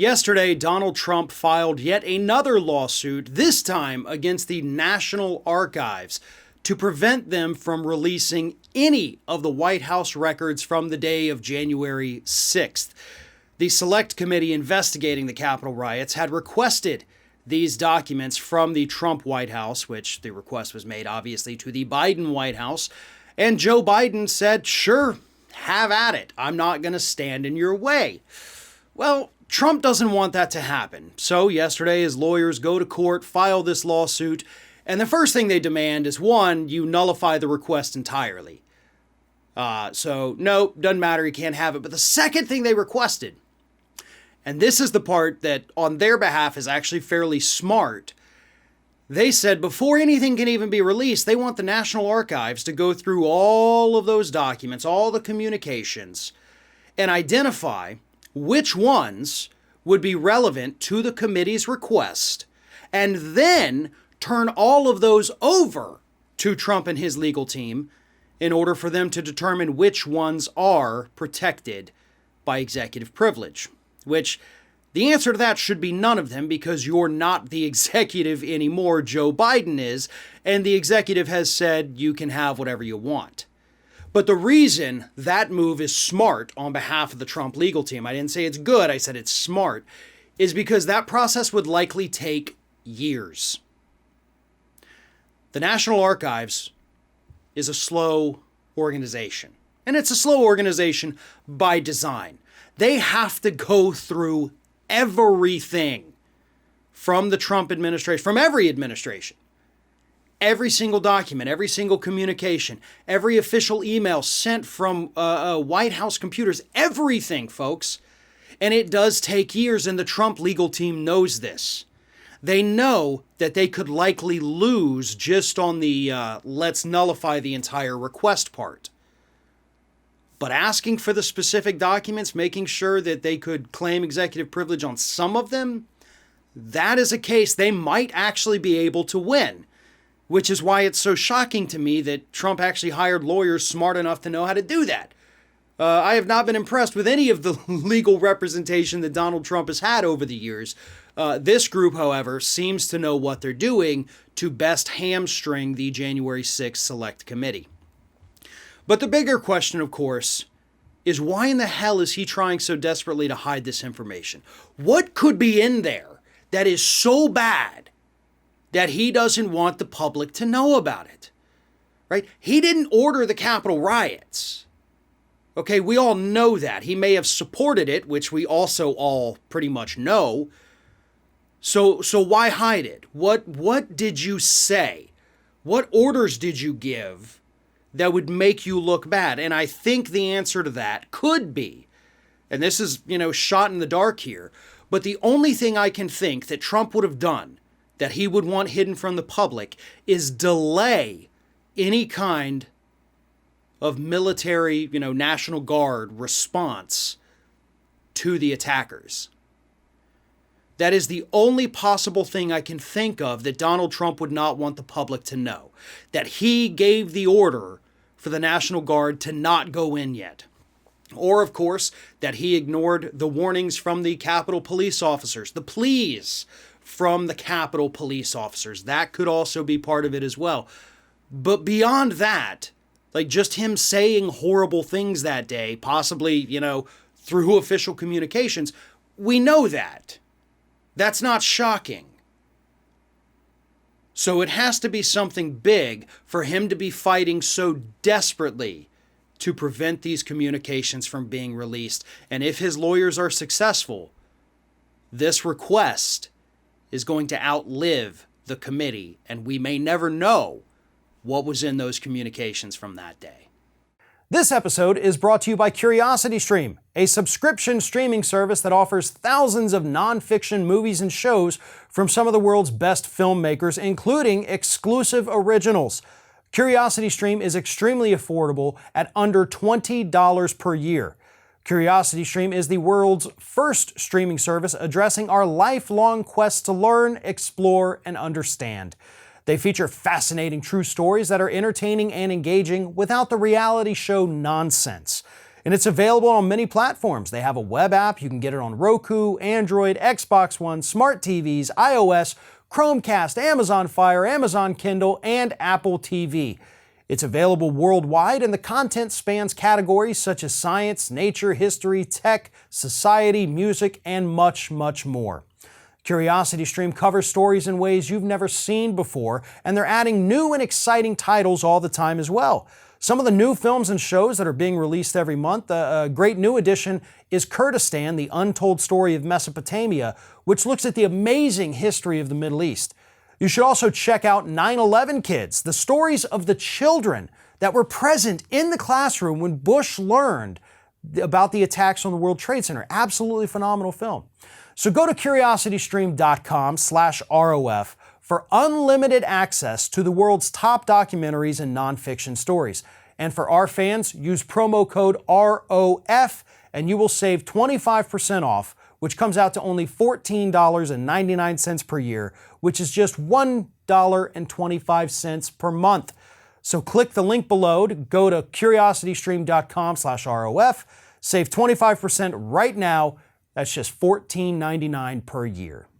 Yesterday, Donald Trump filed yet another lawsuit, this time against the National Archives, to prevent them from releasing any of the White House records from the day of January 6th. The Select Committee investigating the Capitol riots had requested these documents from the Trump White House, which the request was made obviously to the Biden White House, and Joe Biden said, sure, have at it. I'm not going to stand in your way. Well, Trump doesn't want that to happen. So yesterday, his lawyers go to court, file this lawsuit, and the first thing they demand is, one, you nullify the request entirely. So, no, doesn't matter, you can't have it. But the second thing they requested, and this is the part that on their behalf is actually fairly smart, they said before anything can even be released, they want the National Archives to go through all of those documents, all the communications, and identify which ones would be relevant to the committee's request, and then turn all of those over to Trump and his legal team in order for them to determine which ones are protected by executive privilege. Which, the answer to that should be none of them, because you're not the executive anymore, Joe Biden is, and the executive has said you can have whatever you want. But the reason that move is smart on behalf of the Trump legal team, I didn't say it's good, I said it's smart, is because that process would likely take years. The National Archives is a slow organization, and it's a slow organization by design. They have to go through everything from the Trump administration, from every administration. Every single document, every single communication, every official email sent from White House computers, everything, folks. And it does take years, and the Trump legal team knows this. They know that they could likely lose just on the let's nullify the entire request part. But asking for the specific documents, making sure that they could claim executive privilege on some of them, that is a case they might actually be able to win. Which is why it's so shocking to me that Trump actually hired lawyers smart enough to know how to do that. I have not been impressed with any of the legal representation that Donald Trump has had over the years. This group, however, seems to know what they're doing to best hamstring the January 6th Select Committee. But the bigger question, of course, is why in the hell is he trying so desperately to hide this information? What could be in there that is so bad that he doesn't want the public to know about it, right? He didn't order the Capitol riots. Okay, we all know that. He may have supported it, which we also all pretty much know. So why hide it? What did you say? What orders did you give that would make you look bad? And I think the answer to that could be, and this is, shot in the dark here, but the only thing I can think that Trump would have done that he would want hidden from the public is delay any kind of military, National Guard response to the attackers. That is the only possible thing I can think of that Donald Trump would not want the public to know. That he gave the order for the National Guard to not go in yet. Or, of course, that he ignored the warnings from the Capitol police officers, the pleas from the Capitol police officers. That could also be part of it as well. But beyond that, like just him saying horrible things that day, possibly, through official communications, we know that. That's not shocking. So it has to be something big for him to be fighting so desperately to prevent these communications from being released. And if his lawyers are successful, this request is going to outlive the committee, and we may never know what was in those communications from that day. This episode is brought to you by CuriosityStream, a subscription streaming service that offers thousands of nonfiction movies and shows from some of the world's best filmmakers, including exclusive originals. CuriosityStream is extremely affordable at under $20 per year. CuriosityStream is the world's first streaming service addressing our lifelong quest to learn, explore, and understand. They feature fascinating true stories that are entertaining and engaging without the reality show nonsense. And it's available on many platforms. They have a web app. You can get it on Roku, Android, Xbox One, smart TVs, iOS, Chromecast, Amazon Fire, Amazon Kindle, and Apple TV. It's available worldwide, and the content spans categories such as science, nature, history, tech, society, music, and much, much more. CuriosityStream covers stories in ways you've never seen before, and they're adding new and exciting titles all the time as well. Some of the new films and shows that are being released every month, a great new addition is Kurdistan, the untold story of Mesopotamia, which looks at the amazing history of the Middle East. You should also check out 9/11 Kids, the stories of the children that were present in the classroom when Bush learned about the attacks on the World Trade Center. Absolutely phenomenal film. So go to curiositystream.com/ROF for unlimited access to the world's top documentaries and nonfiction stories. And for our fans, use promo code ROF and you will save 25% off, which comes out to only $14.99 per year, which is just $1.25 per month. So click the link below to go to curiositystream.com/ROF, save 25% right now. That's just $14.99 per year.